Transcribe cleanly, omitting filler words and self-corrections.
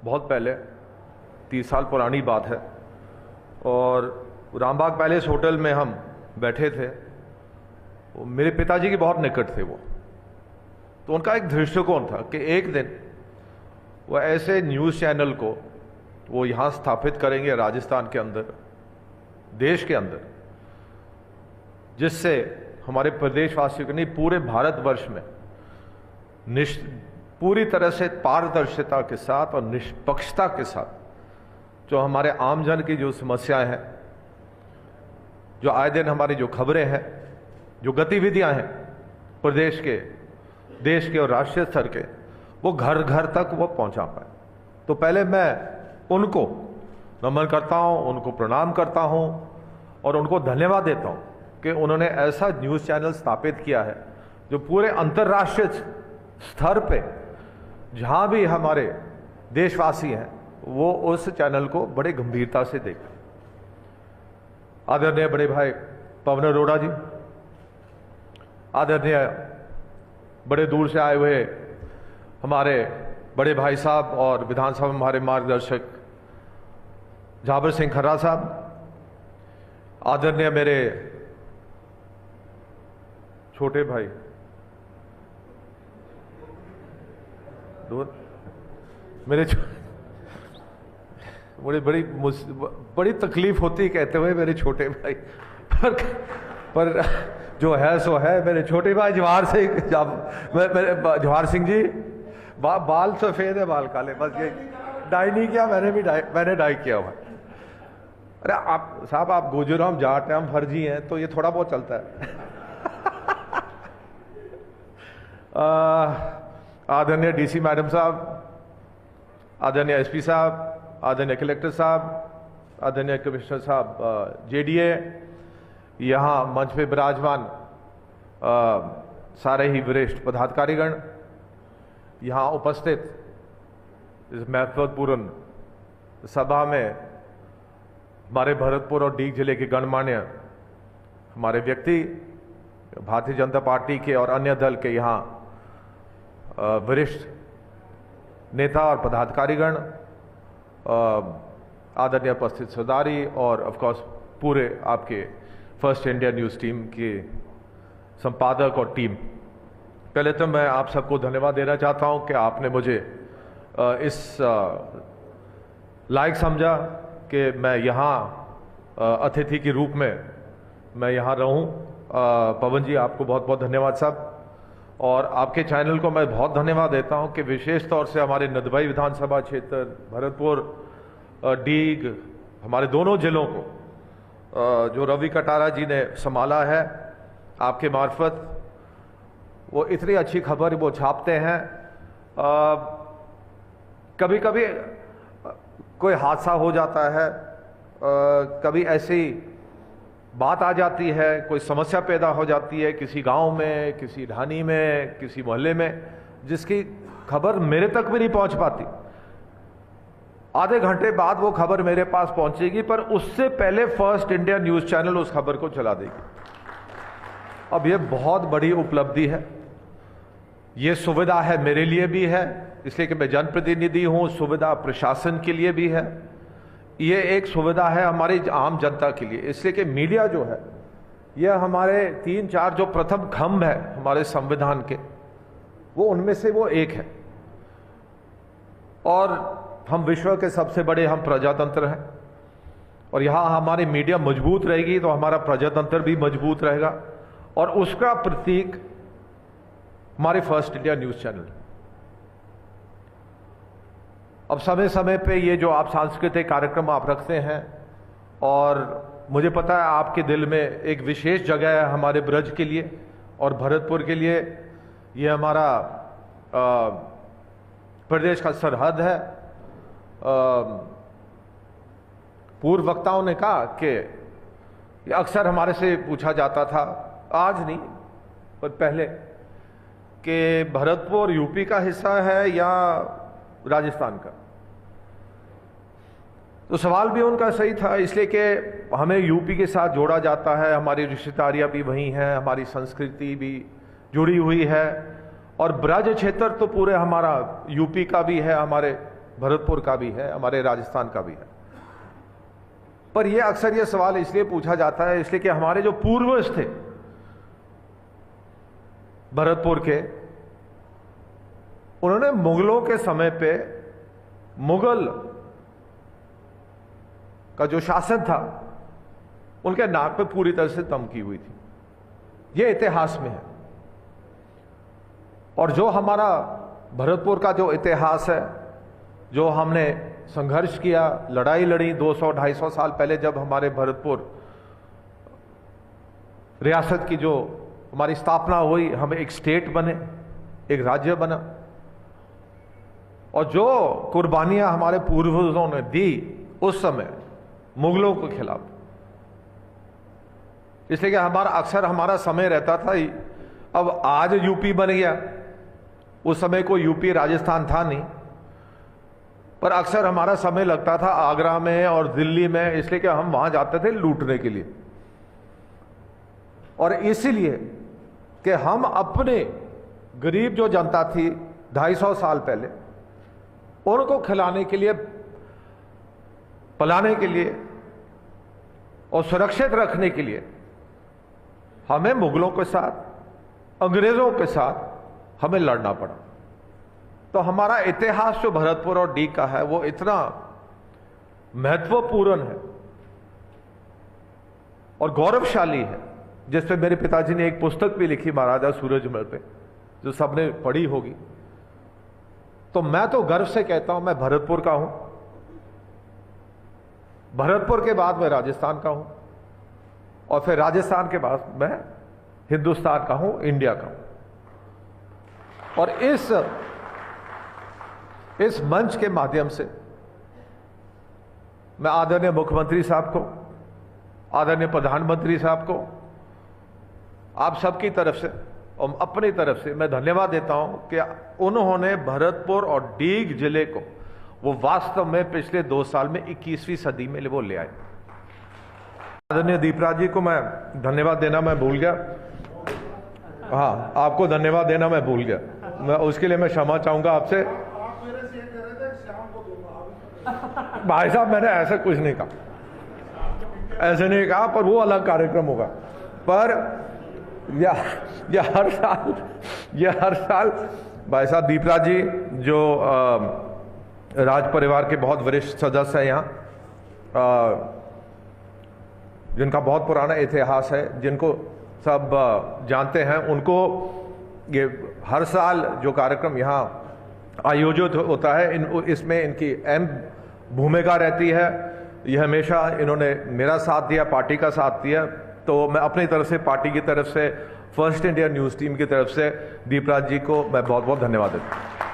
बहुत पहले, 30 साल पुरानी बात है, और रामबाग पैलेस होटल में हम बैठे थे। मेरे पिताजी के बहुत निकट थे वो, तो उनका एक दृष्टिकोण था कि एक दिन वो ऐसे न्यूज़ चैनल को वो यहाँ स्थापित करेंगे राजस्थान के अंदर, देश के अंदर, जिससे हमारे प्रदेशवासियों के नहीं पूरे भारतवर्ष में पूरी तरह से पारदर्शिता के साथ और निष्पक्षता के साथ जो हमारे आमजन की जो समस्याएं हैं, जो आए दिन हमारी जो खबरें हैं, जो गतिविधियां हैं प्रदेश के, देश के और राष्ट्रीय स्तर के, वो घर घर तक वो पहुंचा पाए। तो पहले मैं उनको नमन करता हूं, उनको प्रणाम करता हूं और उनको धन्यवाद देता हूं कि उन्होंने ऐसा न्यूज़ चैनल स्थापित किया है जो पूरे अंतर्राष्ट्रीय स्तर पे जहां भी हमारे देशवासी हैं वो उस चैनल को बड़े गंभीरता से देखते हैं। आदरणीय बड़े भाई पवन अरोड़ा जी, आदरणीय बड़े दूर से आए हुए हमारे बड़े भाई साहब और विधानसभा में हमारे मार्गदर्शक जाबर सिंह खर्रा साहब, आदरणीय मेरे छोटे भाई, मेरे बड़ी तकलीफ होती कहते हुए मेरे छोटे भाई, पर जो है सो है, मेरे छोटे भाई जवाहर सिंह, जवाहर सिंह जी, बाल सफेद है बाल काले, बस ये डाई नहीं किया, मैंने डाई किया हुआ। अरे आप साहब, आप गुजर, हम जाट हैं, हम फर्जी हैं, तो ये थोड़ा बहुत चलता है। आदरणीय डीसी मैडम साहब, आदरणीय एसपी साहब, आदरणीय कलेक्टर साहब, आदरणीय कमिश्नर साहब जेडीए, यहाँ मंच पे विराजमान सारे ही वरिष्ठ पदाधिकारीगण, यहाँ उपस्थित इस महत्वपूर्ण सभा में हमारे भरतपुर और डीग जिले के गणमान्य हमारे व्यक्ति, भारतीय जनता पार्टी के और अन्य दल के यहाँ वरिष्ठ नेता और पदाधिकारीगण, आदरणीय उपस्थित सरदारी और ऑफ कोर्स पूरे आपके फर्स्ट इंडिया न्यूज़ टीम के संपादक और टीम, पहले तो मैं आप सबको धन्यवाद देना चाहता हूं कि आपने मुझे इस लायक समझा कि मैं यहाँ अतिथि के रूप में मैं यहाँ रहूं। पवन जी, आपको बहुत बहुत धन्यवाद साहब, और आपके चैनल को मैं बहुत धन्यवाद देता हूं कि विशेष तौर से हमारे नदबई विधानसभा क्षेत्र, भरतपुर, डीग, हमारे दोनों जिलों को जो रवि कटारा जी ने संभाला है, आपके मार्फत वो इतनी अच्छी खबर वो छापते हैं। कभी कभी कोई हादसा हो जाता है, कभी ऐसी बात आ जाती है, कोई समस्या पैदा हो जाती है किसी गांव में, किसी ढानी में, किसी मोहल्ले में, जिसकी खबर मेरे तक भी नहीं पहुंच पाती। आधे घंटे बाद वो खबर मेरे पास पहुंचेगी, पर उससे पहले फर्स्ट इंडिया न्यूज़ चैनल उस खबर को चला देगी। अब ये बहुत बड़ी उपलब्धि है, ये सुविधा है, मेरे लिए भी है, इसलिए कि मैं जनप्रतिनिधि हूं, सुविधा प्रशासन के लिए भी है, ये एक सुविधा है हमारी आम जनता के लिए, इसलिए कि मीडिया जो है यह हमारे 3-4 जो प्रथम खंभ है हमारे संविधान के, वो उनमें से वो एक है। और हम विश्व के सबसे बड़े हम प्रजातंत्र हैं, और यहाँ हमारी मीडिया मजबूत रहेगी तो हमारा प्रजातंत्र भी मजबूत रहेगा, और उसका प्रतीक हमारे फर्स्ट इंडिया न्यूज़ चैनल। अब समय समय पे ये जो आप सांस्कृतिक कार्यक्रम आप रखते हैं, और मुझे पता है आपके दिल में एक विशेष जगह है हमारे ब्रज के लिए और भरतपुर के लिए। ये हमारा प्रदेश का सरहद है। पूर्व वक्ताओं ने कहा कि अक्सर हमारे से पूछा जाता था, आज नहीं पर पहले, कि भरतपुर यूपी का हिस्सा है या राजस्थान का। तो सवाल भी उनका सही था, इसलिए कि हमें यूपी के साथ जोड़ा जाता है, हमारी रिश्तेदारियां भी वहीं हैं, हमारी संस्कृति भी जुड़ी हुई है, और ब्रज क्षेत्र तो पूरे हमारा यूपी का भी है, हमारे भरतपुर का भी है, हमारे राजस्थान का भी है। पर यह अक्सर यह सवाल इसलिए पूछा जाता है इसलिए कि हमारे जो पूर्वज थे भरतपुर के, उन्होंने मुगलों के समय पे मुगल का जो शासन था उनके नाक पे पूरी तरह से दम की हुई थी। यह इतिहास में है। और जो हमारा भरतपुर का जो इतिहास है, जो हमने संघर्ष किया, लड़ाई लड़ी 200-250 साल पहले जब हमारे भरतपुर रियासत की जो हमारी स्थापना हुई, हम एक स्टेट बने, एक राज्य बना, और जो कुर्बानियां हमारे पूर्वजों ने दी उस समय मुगलों के खिलाफ, इसलिए कि हमारा समय रहता था। अब आज यूपी बन गया, उस समय कोई यूपी राजस्थान था नहीं, पर अक्सर हमारा समय लगता था आगरा में और दिल्ली में, इसलिए कि हम वहां जाते थे लूटने के लिए। और इसीलिए कि हम अपने गरीब जो जनता थी 250 साल पहले, उनको खिलाने के लिए, पलाने के लिए और सुरक्षित रखने के लिए हमें मुगलों के साथ, अंग्रेजों के साथ हमें लड़ना पड़ा। तो हमारा इतिहास जो भरतपुर और डीग का है वो इतना महत्वपूर्ण है और गौरवशाली है, जिस पे मेरे पिताजी ने एक पुस्तक भी लिखी महाराजा सूरजमल पे, जो सबने पढ़ी होगी। तो मैं तो गर्व से कहता हूं मैं भरतपुर का हूं, भरतपुर के बाद मैं राजस्थान का हूं, और फिर राजस्थान के बाद मैं हिंदुस्तान का हूं, इंडिया का हूं। और इस मंच के माध्यम से मैं आदरणीय मुख्यमंत्री साहब को, आदरणीय प्रधानमंत्री साहब को, आप सबकी तरफ से और अपनी तरफ से मैं धन्यवाद देता हूं कि उन्होंने भरतपुर और डीग जिले को वो वास्तव में पिछले 2 साल में 21वीं सदी में वो ले आए। आदरणीय दीपराज जी को मैं धन्यवाद देना मैं भूल गया। हाँ, आपको धन्यवाद देना मैं भूल गया, मैं उसके लिए मैं क्षमा चाहूंगा आपसे। भाई साहब, मैंने ऐसा कुछ नहीं कहा, ऐसे नहीं कहा, पर वो अलग कार्यक्रम होगा। पर यह हर साल भाई साहब दीपराज जी जो राज परिवार के बहुत वरिष्ठ सदस्य हैं यहाँ, जिनका बहुत पुराना इतिहास है, जिनको सब जानते हैं, उनको ये हर साल जो कार्यक्रम यहाँ आयोजित होता है इसमें इनकी अहम भूमिका रहती है। ये हमेशा इन्होंने मेरा साथ दिया, पार्टी का साथ दिया। तो मैं अपनी तरफ से, पार्टी की तरफ से, फर्स्ट इंडिया न्यूज़ टीम की तरफ से दीपराज जी को मैं बहुत बहुत धन्यवाद देता हूँ।